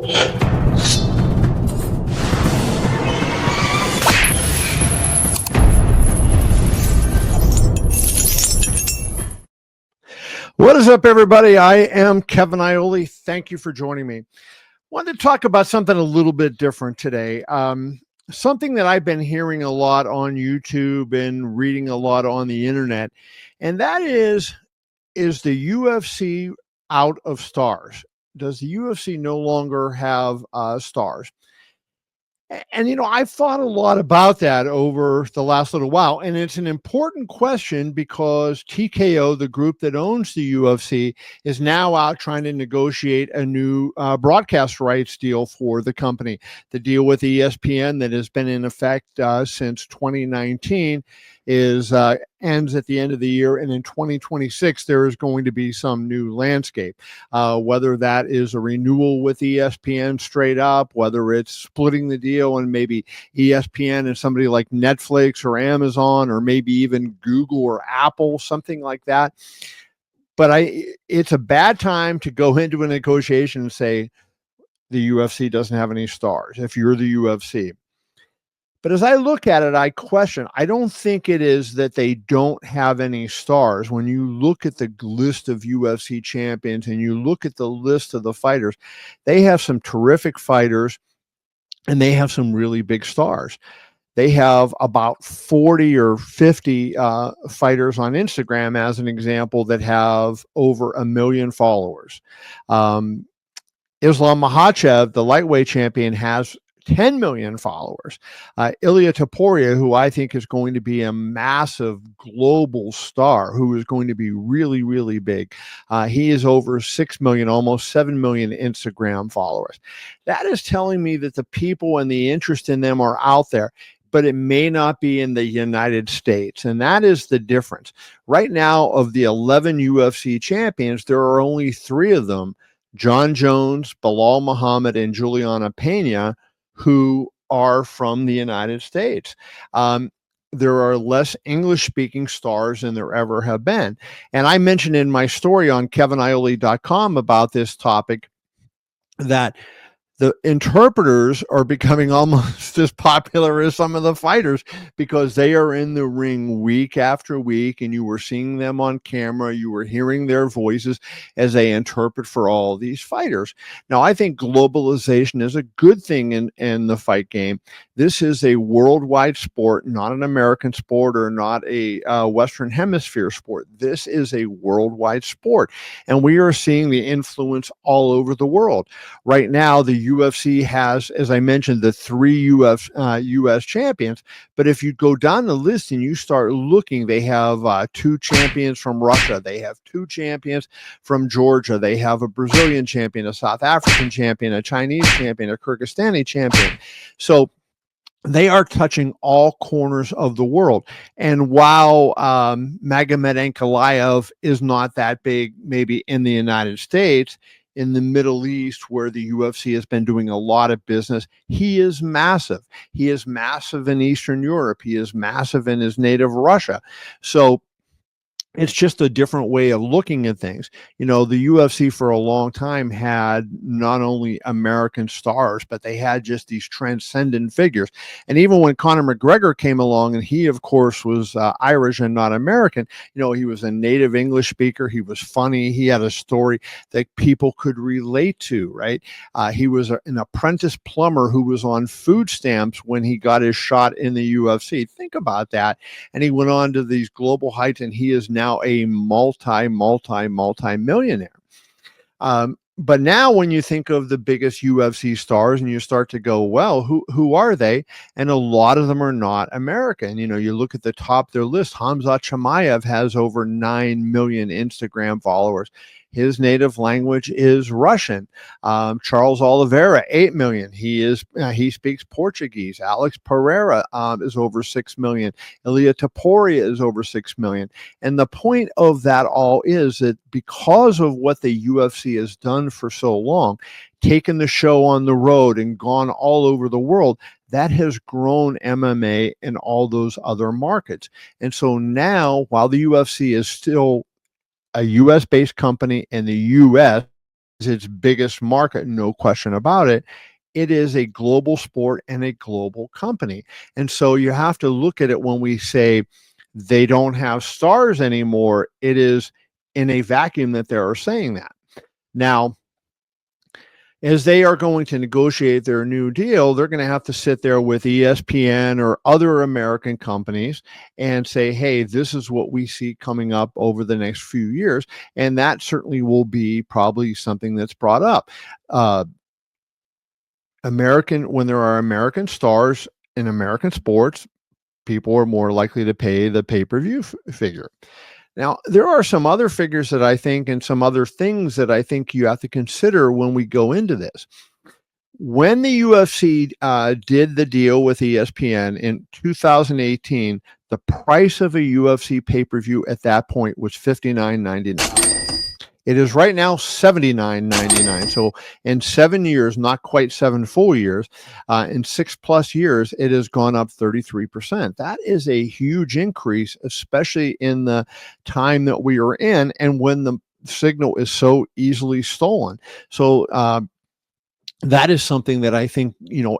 What is up, everybody? I am Kevin Iole. Thank you for joining me. Wanted to talk about something a little bit different today. Something that I've been hearing a lot on YouTube and reading a lot on the internet, and that is the UFC out of stars? Does the UFC no longer have stars? And, I've thought a lot about that over the last little while. And it's an important question because TKO, the group that owns the UFC, is now out trying to negotiate a new broadcast rights deal for the company. The deal with ESPN that has been in effect since 2019 is ends at the end of the year, and in 2026 there is going to be some new landscape, whether that is a renewal with ESPN straight up, whether it's splitting the deal and maybe ESPN and somebody like Netflix or Amazon or maybe even Google or Apple, something like that. But it's a bad time to go into a negotiation and say the UFC doesn't have any stars if you're the UFC. But as I look at it, I question. I don't think it is that they don't have any stars. When you look at the list of UFC champions and you look at the list of the fighters, they have some terrific fighters and they have some really big stars. They have about 40 or 50 fighters on Instagram, as an example, that have over 1 million followers. Islam Makhachev, the lightweight champion, has 10 million followers. Ilia Topuria, who I think is going to be a massive global star, who is going to be really, really big. He is over 6 million, almost 7 million Instagram followers. That is telling me that the people and the interest in them are out there, but it may not be in the United States. And that is the difference. Right now, of the 11 UFC champions, there are only 3 of them, John Jones, Bilal Muhammad, and Juliana Pena, who are from the United States. There are less English-speaking stars than there ever have been. And I mentioned in my story on keviniole.com about this topic that the interpreters are becoming almost as popular as some of the fighters because they are in the ring week after week, and you were seeing them on camera. You were hearing their voices as they interpret for all these fighters. Now, I think globalization is a good thing in the fight game. This is a worldwide sport, not an American sport or not a Western Hemisphere sport. This is a worldwide sport, and we are seeing the influence all over the world. Right now, the UFC has, as I mentioned, the 3 US champions. But if you go down the list and you start looking, they have 2 champions from Russia. They have 2 champions from Georgia. They have a Brazilian champion, a South African champion, a Chinese champion, a Kyrgyzstani champion. So they are touching all corners of the world. And while Magomed Ankalaev is not that big, maybe in the United States, in the Middle East, where the UFC has been doing a lot of business, he is massive. He is massive in Eastern Europe. He is massive in his native Russia. So it's just a different way of looking at things. The UFC for a long time had not only American stars, but they had just these transcendent figures. And even when Conor McGregor came along, and he, of course, was Irish and not American, he was a native English speaker. He was funny. He had a story that people could relate to, right? He was an apprentice plumber who was on food stamps when he got his shot in the UFC. Think about that. And he went on to these global heights, and he is now a multi-millionaire. But now when you think of the biggest UFC stars and you start to go, well, who are they? And a lot of them are not American. You look at the top of their list. Hamzat Chimaev has over 9 million Instagram followers. His native language is Russian. Charles Oliveira, 8 million. He speaks Portuguese. Alex Pereira is over 6 million. Ilia Topuria is over 6 million. And the point of that all is that because of what the UFC has done for so long, taken the show on the road and gone all over the world, that has grown MMA in all those other markets. And so now, while the UFC is still a U.S.-based company in the U.S., its biggest market, no question about it. It is a global sport and a global company. And so you have to look at it when we say they don't have stars anymore. It is in a vacuum that they are saying that. Now, as they are going to negotiate their new deal, they're going to have to sit there with ESPN or other American companies and say, hey, this is what we see coming up over the next few years. And that certainly will be probably something that's brought up. When there are American stars in American sports, people are more likely to pay the pay-per-view figure. Now, there are some other figures that I think, and some other things that I think you have to consider when we go into this. When the UFC did the deal with ESPN in 2018, the price of a UFC pay-per-view at that point was $59.99. It is right now $79.99. So in 7 years, not quite 7 full years, in 6+ years, it has gone up 33%. That is a huge increase, especially in the time that we are in and when the signal is so easily stolen. So that is something that I think,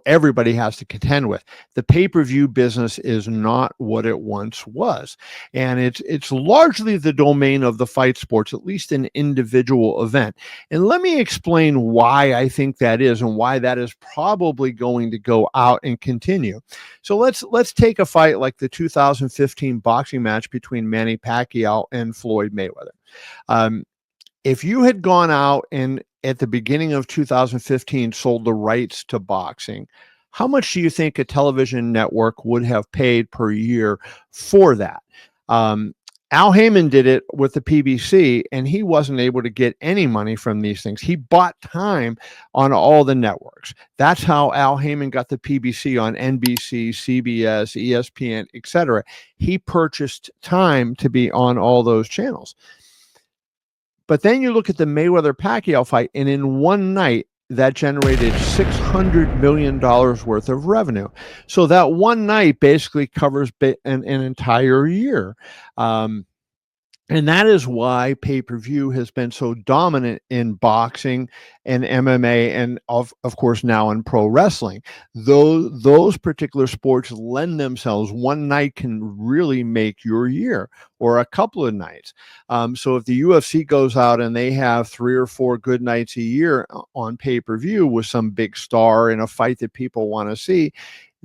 everybody has to contend with. The pay-per-view business is not what it once was. And it's largely the domain of the fight sports, at least an individual event. And let me explain why I think that is and why that is probably going to go out and continue. So let's take a fight like the 2015 boxing match between Manny Pacquiao and Floyd Mayweather. If you had gone out and at the beginning of 2015 sold the rights to boxing, how much do you think a television network would have paid per year for that? Al Heyman did it with the PBC, and he wasn't able to get any money from these things. He bought time on all the networks. That's how Al Heyman got the PBC on NBC, CBS, ESPN, etc. He purchased time to be on all those channels. But then you look at the Mayweather-Pacquiao fight, and in one night, that generated $600 million worth of revenue. So that one night basically covers an entire year. And that is why pay-per-view has been so dominant in boxing and MMA and of course now in pro wrestling. Those particular sports lend themselves. One night can really make your year, or a couple of nights. So if the UFC goes out and they have 3 or 4 good nights a year on pay-per-view with some big star in a fight that people want to see,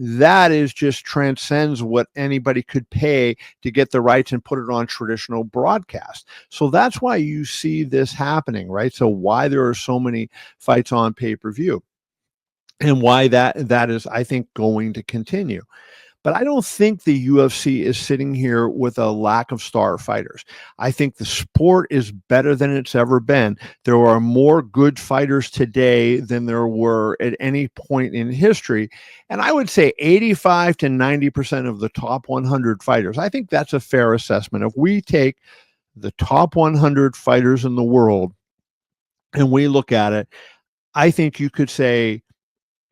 that is just transcends what anybody could pay to get the rights and put it on traditional broadcast. So that's why you see this happening, right? So why there are so many fights on pay-per-view, and why that is, I think, going to continue. But I don't think the UFC is sitting here with a lack of star fighters. I think the sport is better than it's ever been. There are more good fighters today than there were at any point in history. And I would say 85 to 90% of the top 100 fighters. I think that's a fair assessment. If we take the top 100 fighters in the world and we look at it, I think you could say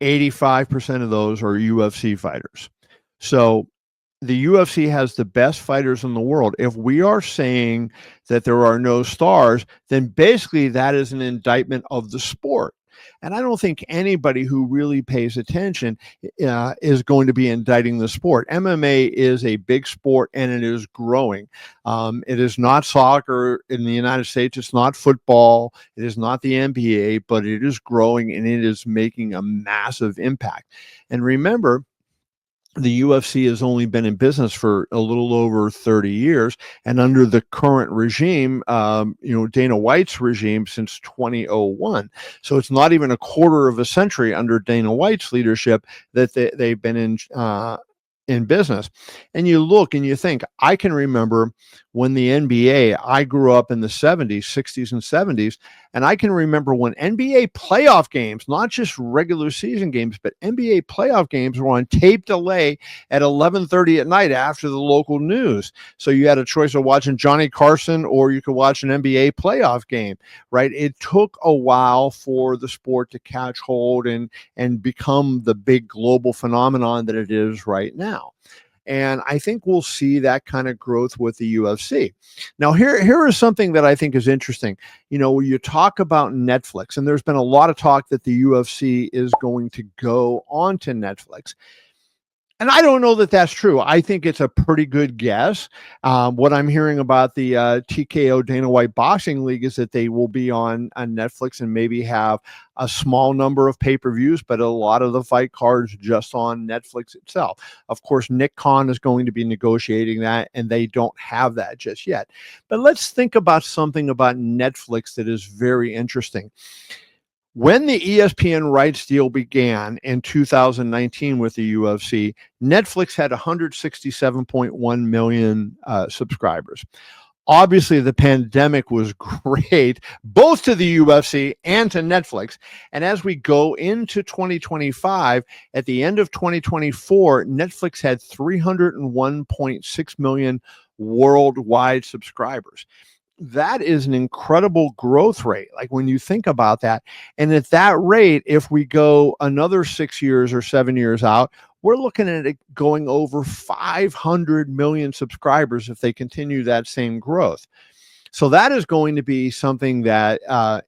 85% of those are UFC fighters. So the UFC has the best fighters in the world. If we are saying that there are no stars, then basically that is an indictment of the sport. And I don't think anybody who really pays attention is going to be indicting the sport. MMA is a big sport, and it is growing. It is not soccer in the United States. It's not football. It is not the NBA, but it is growing, and it is making a massive impact. And remember, the UFC has only been in business for a little over 30 years, and under the current regime, Dana White's regime, since 2001. So it's not even a quarter of a century under Dana White's leadership that they've been in business. And you look and you think, I can remember when the NBA, I grew up in the 70s, 60s and 70s, and I can remember when NBA playoff games, not just regular season games, but NBA playoff games were on tape delay at 11:30 at night after the local news. So you had a choice of watching Johnny Carson, or you could watch an NBA playoff game, right? It took a while for the sport to catch hold and become the big global phenomenon that it is right now. And I think we'll see that kind of growth with the UFC. Now, here is something that I think is interesting. You talk about Netflix, and there's been a lot of talk that the UFC is going to go onto Netflix. And I don't know that that's true. I think it's a pretty good guess. What I'm hearing about the TKO Dana White Boxing League is that they will be on Netflix and maybe have a small number of pay-per-views, but a lot of the fight cards just on Netflix itself. Of course, Nick Khan is going to be negotiating that, and they don't have that just yet. But let's think about something about Netflix that is very interesting. When the ESPN rights deal began in 2019 with the UFC, Netflix had 167.1 million subscribers. Obviously, the pandemic was great, both to the UFC and to Netflix. And as we go into 2025, at the end of 2024, Netflix had 301.6 million worldwide subscribers. That is an incredible growth rate. Like when you think about that, and at that rate, if we go another 6 years or 7 years out, we're looking at it going over 500 million subscribers if they continue that same growth. So that is going to be something that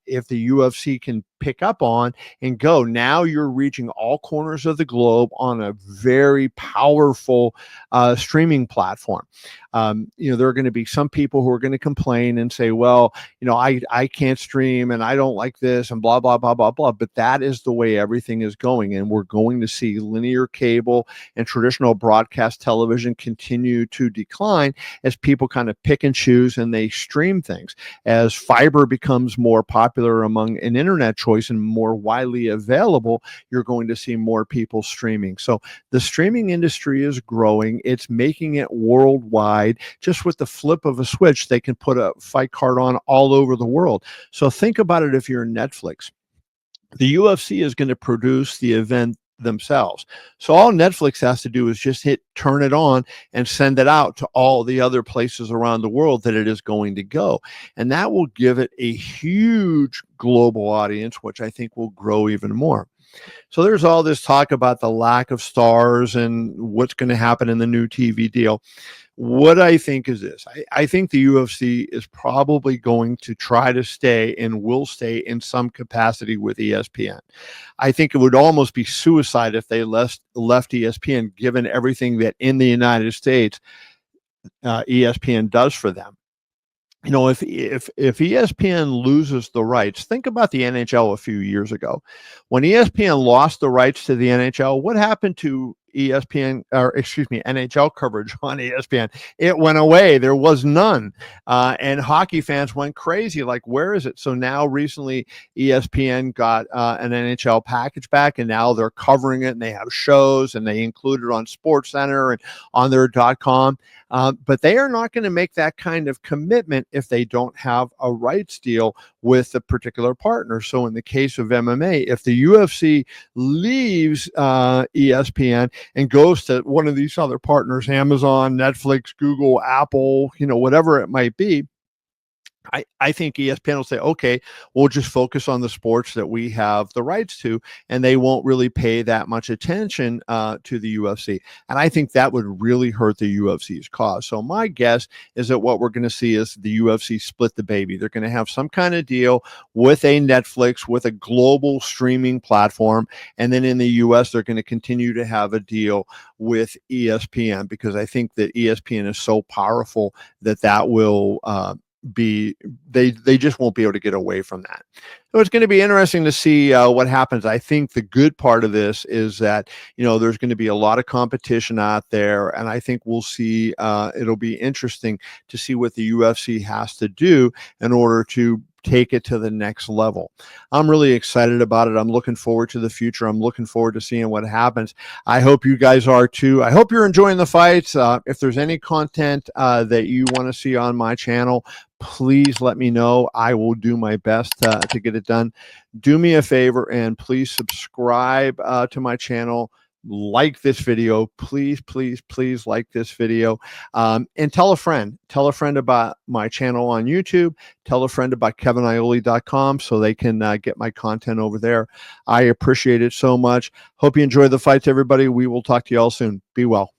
if the UFC can pick up on and go, now you're reaching all corners of the globe on a very powerful streaming platform. There are going to be some people who are going to complain and say, well, I can't stream and I don't like this and blah, blah, blah, blah, blah. But that is the way everything is going. And we're going to see linear cable and traditional broadcast television continue to decline as people kind of pick and choose and they stream things. As fiber becomes more popular among an internet choice and more widely available, you're going to see more people streaming. So the streaming industry is growing. It's making it worldwide. Just with the flip of a switch, they can put a fight card on all over the world. So think about it if you're Netflix. The UFC is going to produce the event themselves. So all Netflix has to do is just turn it on and send it out to all the other places around the world that it is going to go. And that will give it a huge global audience, which I think will grow even more. So there's all this talk about the lack of stars and what's going to happen in the new TV deal. What I think is this. I think the UFC is probably going to try to stay and will stay in some capacity with ESPN. I think it would almost be suicide if they left ESPN, given everything that in the United States ESPN does for them. If ESPN loses the rights, think about the NHL a few years ago. When ESPN lost the rights to the NHL, what happened to NHL coverage on ESPN? It went away. There was none. And hockey fans went crazy. Like, where is it? So now recently ESPN got an NHL package back, and now they're covering it, and they have shows, and they include it on SportsCenter and on their .com. But they are not going to make that kind of commitment if they don't have a rights deal with a particular partner. So in the case of MMA, if the UFC leaves ESPN and goes to one of these other partners, Amazon, Netflix, Google, Apple, whatever it might be, I think ESPN will say, okay, we'll just focus on the sports that we have the rights to, and they won't really pay that much attention to the UFC. And I think that would really hurt the UFC's cause. So my guess is that what we're going to see is the UFC split the baby. They're going to have some kind of deal with a Netflix, with a global streaming platform. And then in the US, they're going to continue to have a deal with ESPN, because I think that ESPN is so powerful that will they just won't be able to get away from that. So it's going to be interesting to see what happens. I think the good part of this is that there's going to be a lot of competition out there, and I think we'll see it'll be interesting to see what the UFC has to do in order to take it to the next level. I'm really excited about it. I'm looking forward to the future. I'm looking forward to seeing what happens. I hope you guys are too. I hope you're enjoying the fights. If there's any content that you want to see on my channel, please let me know. I will do my best to get it done. Do me a favor and please subscribe to my channel. Like this video, please like this video, and tell a friend about my channel on YouTube. Tell a friend about keviniole.com so they can get my content over there. I appreciate it so much. Hope you enjoy the fights, everybody. We will talk to you all soon. Be well.